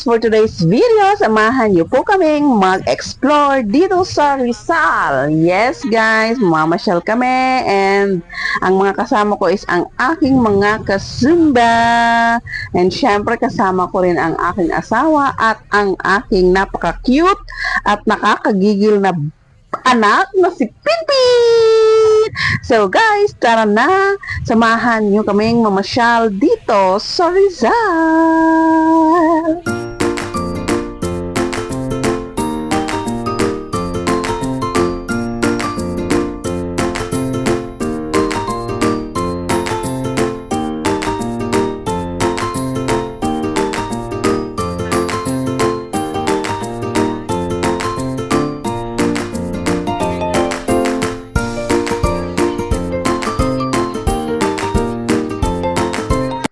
guys, for today's video, samahan niyo po kaming mag-explore dito sa Rizal. Yes guys, mamasyal kami and ang mga kasama ko is ang aking mga kasumba. And syempre kasama ko rin ang aking asawa at ang aking napaka-cute at nakakagigil na anak na si Pinpin. So guys, tara na, samahan nyo kaming mamasyal dito sa Rizal.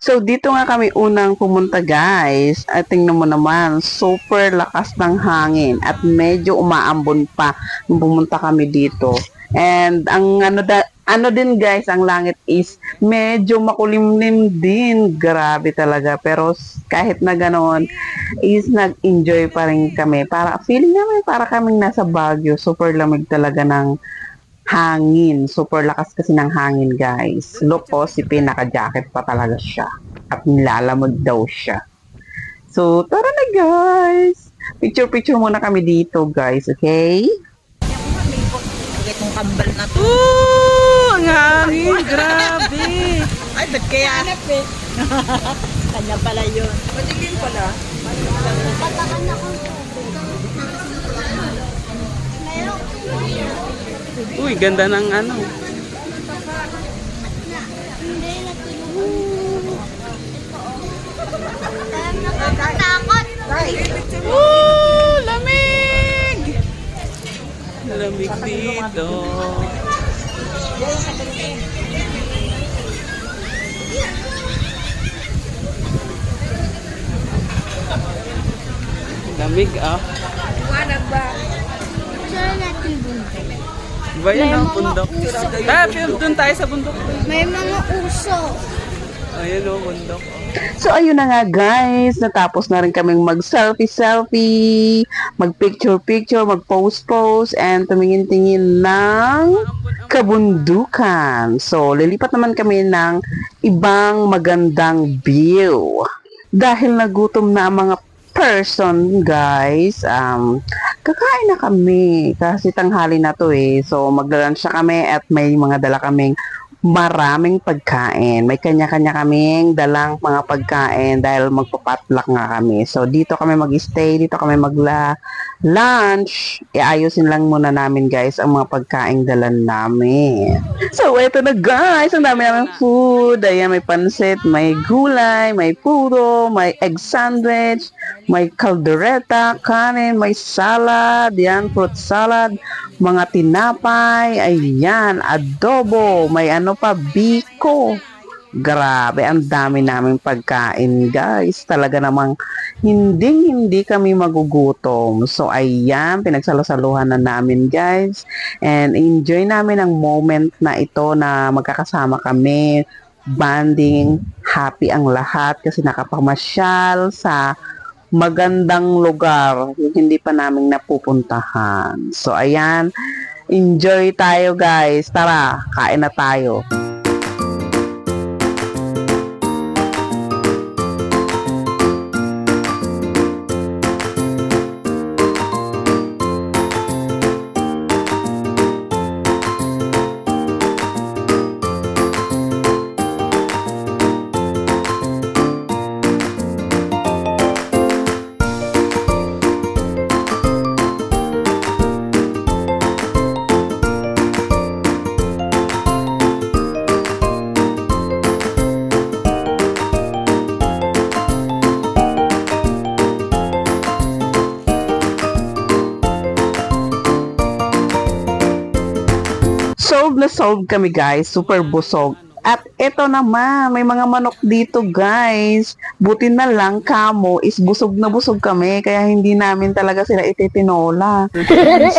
So, dito nga kami unang pumunta guys. At tingnan mo naman, super lakas ng hangin at medyo umaambon pa nung pumunta kami dito. And ang ano din guys, ang langit is medyo makulimlim din. Grabe talaga. Pero kahit na ganoon, is nag-enjoy pa rin kami. Para feeling namin para kaming nasa Baguio. Super lamig talaga ng hangin. Super lakas kasi ng hangin, guys. Look po, si Pin, naka-jacket pa talaga siya. At nilalamog daw siya. So, tara na, guys. Picture-picture muna kami dito, guys. Okay? Itong kambal na to. Ang hangin. Grabe. Ay, ba't kaya? Kanya pala yun. Patigil pala. Patakan ako. Uy, ganda ng ano. Hindi nakakatakot. Lamig! Lamig dito. Lamig ah. Wanag ba? Saan natin bundok? Ba yan ang mga bundok? usok. Film doon tayo sa bundok. May mga uso. Ayun o, bundok. So, ayun na nga guys. Natapos na rin kaming mag-selfie-selfie, mag-picture-picture, mag-post-post, and tumingin-tingin ng kabundukan. So, lilipat naman kami ng ibang magandang view. Dahil nagutom na ang mga person, guys, kakain na kami kasi tanghali na to eh. So, magla-lunch na kami at may mga dala kaming maraming pagkain. May kanya-kanya kaming dalang mga pagkain dahil magpapatluck nga kami. So, dito kami mag-stay, dito kami magla-lunch. Iayusin lang muna namin, guys, ang mga pagkain dalan namin. So, eto na, guys. Ang dami namin food. Ayan, may pansit, may gulay, may puro, may egg sandwich, may caldereta, kanin, may salad, yan, fruit salad, mga tinapay, ayan, adobo, may ano pa, biko. Grabe, ang dami naming pagkain, guys. Talaga namang hindi kami magugutom. So, ayan, pinagsalusaluhan na namin, guys. And enjoy namin ang moment na ito na magkakasama kami, bonding, happy ang lahat kasi nakapamasyal sa magandang lugar yung hindi pa namin napupuntahan. So, ayan, enjoy tayo guys. Tara, kain na tayo. Solve kami guys, super busog. At ito naman, may mga manok dito guys. Buti na lang kamo is busog na busog kami, kaya hindi namin talaga sila ititinola.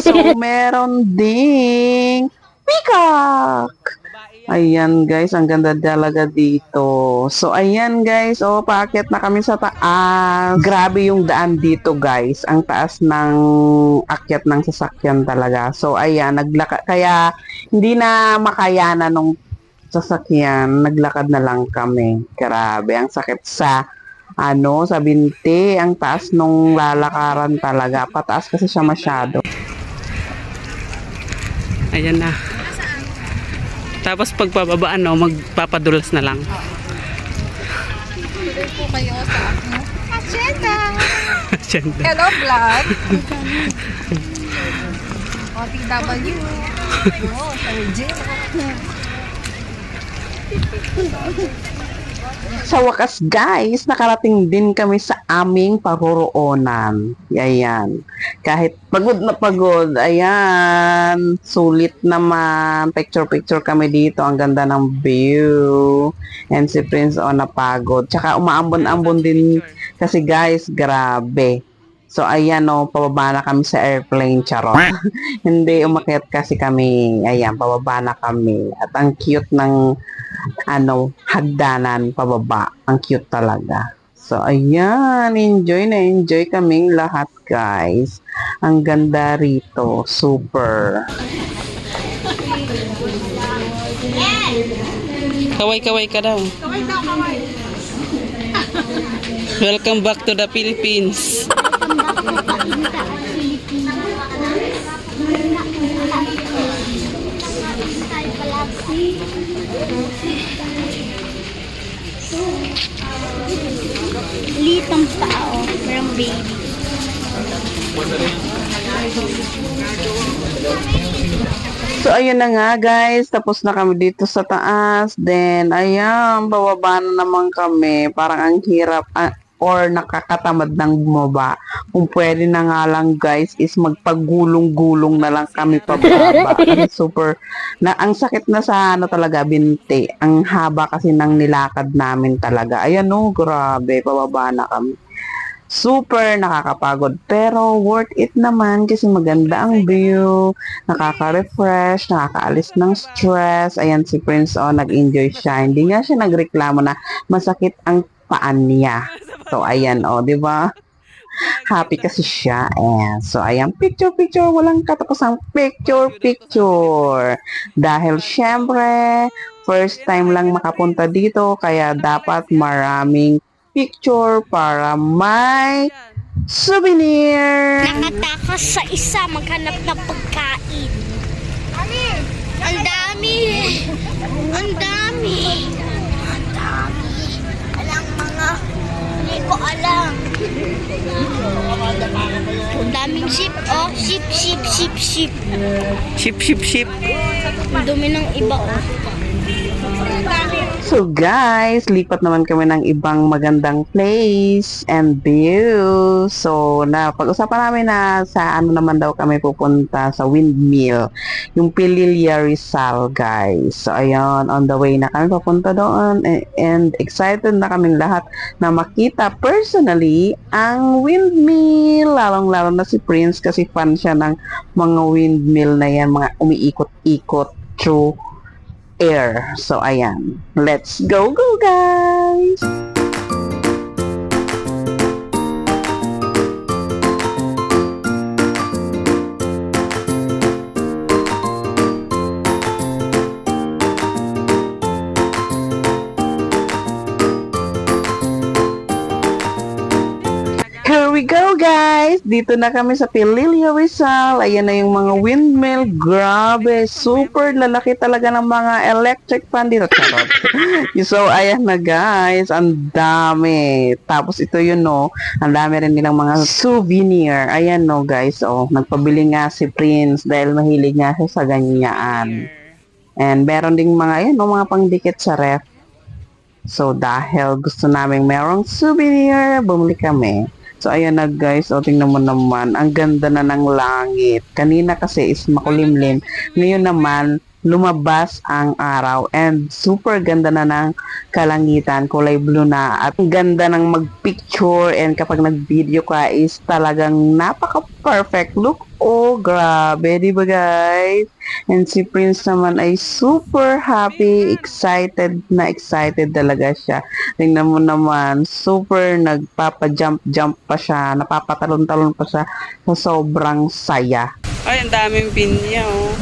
So, meron ding peacock. Ayan guys, ang ganda talaga dito. So ayan guys, paakyat na kami sa taas. Grabe yung daan dito guys. Ang taas ng akyat ng sasakyan talaga. So ayan, kaya hindi na makayanan nung sasakyan. Naglakad na lang kami. Grabe, ang sakit sa sa binti. Ang taas nung lalakaran talaga. Pataas kasi siya masyado. Ayan na. Tapos pagpababaan, magpapadulas na lang. Tuloy po kayo sa Agenda. Agenda. Hello, vlog. OTW. Oh, sa gym. Sa wakas guys, nakarating din kami sa aming paroroonan. Ayan. Kahit pagod na pagod, ayan. Sulit naman. Picture-picture kami dito. Ang ganda ng view. And si Prince napagod. Tsaka umaambon-ambon din kasi guys, grabe. So ayan pababa na kami sa airplane, charot. Hindi, umakyat kasi kami. Ayan, pababa na kami. At ang cute ng hagdanan pababa. Ang cute talaga. So ayan, enjoy na enjoy kaming lahat guys. Ang ganda rito, super. Kaway-kaway ka daw. Kaway daw, kaway. Welcome back to the Philippines. Litang tao, parang baby. So, ayun na nga guys. Tapos na kami dito sa taas. Then, ayan, bababa na naman kami. Parang ang hirap or nakakatamad ng bumaba. Kung pwede na nga lang guys is magpagulong-gulong na lang kami pababa. Kasi super, ang sakit na sa talaga binti. Ang haba kasi ng nilakad namin talaga. Ayan grabe, pababa na kami. Super nakakapagod pero worth it naman kasi maganda ang view, nakaka-refresh, nakakaalis ng stress. Ayan si Prince nag-enjoy siya. Hindi nga siya nagreklamo na masakit ang paan niya. So ayan 'di ba? Happy kasi siya. So ayan, picture walang katapusang picture. Dahil syempre first time lang makapunta dito kaya dapat maraming picture para may souvenir. Nakatakas sa isa, maghanap ng pagkain. Ang dami. Ang dami. Ang dami. Alang mga, hindi ko alam. Ang daming ship. Ship. Ship. Ang dumi ng iba So guys, lipat naman kami ng ibang magandang place and view. So pag-usapan namin na sa naman daw kami pupunta sa windmill, yung Pililla Rizal guys. So ayun, on the way na kami papunta doon and excited na kaming lahat na makita personally ang windmill. Lalong-lalo na si Prince kasi fan siya ng mga windmill na yan, mga umiikot-ikot through air. So ayan, let's go guys. Here we go guys! Dito na kami sa Pililla Rizal. Ayan na yung mga windmill. Grabe! Super lalaki talaga ng mga electric fan dito. Charot. So ayan na guys. Ang dami. Tapos ito yun ang dami rin nilang mga souvenir. Ayan guys. Nagpabili nga si Prince dahil mahilig nga siya sa ganyan. And meron ding mga mga pangdikit sa ref. So dahil gusto naming merong souvenir, bumili kami. So, ayan na guys. Tingnan mo naman. Ang ganda na ng langit. Kanina kasi is makulimlim. Ngayon naman, lumabas ang araw and super ganda na ng kalangitan, kulay blue na at ang ganda ng magpicture and kapag nag-video ka is talagang napaka-perfect look. Oh, grabe, di ba guys? And si Prince naman ay super happy, excited talaga siya. Tingnan mo naman, super nagpapa-jump pa siya, napapatalon-talon pa siya sa sobrang saya. Ay, ang daming pinya, oh.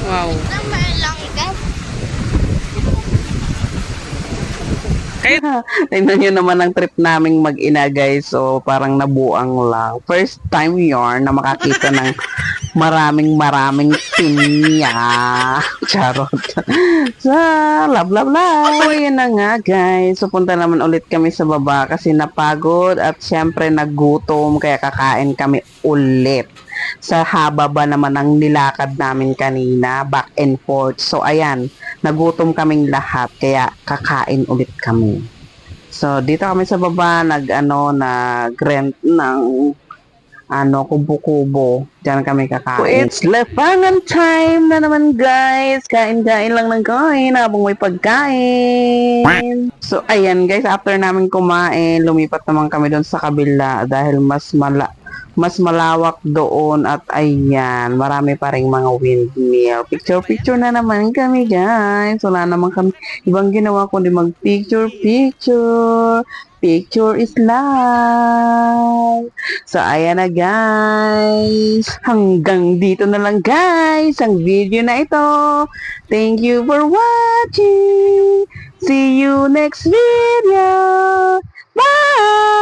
Wow. Tingnan nyo naman ang trip naming mag-ina guys. So parang nabuang lang. First time yarn na makakita ng maraming pinya. Charot. So, love. So, yun na nga guys. So, punta naman ulit kami sa baba kasi napagod at syempre nagutom kaya kakain kami ulit. Sa haba ba naman ang nilakad namin kanina, back and forth. So, ayan, nagutom kaming lahat, kaya kakain ulit kami. So, dito kami sa baba, nag-rent ng, kubo-kubo. Diyan kami kakain. It's lapangan time na naman, guys. Kain-kain lang ng kain habang may pagkain. So, ayan, guys, after namin kumain, lumipat naman kami doon sa kabila dahil mas malawak doon at ayan, marami pa ring mga windmill. Picture na naman kami guys. Wala naman kami ibang ginawa kundi mag-picture. Picture is life. So ayan na guys. Hanggang dito na lang guys ang video na ito. Thank you for watching. See you next video. Bye!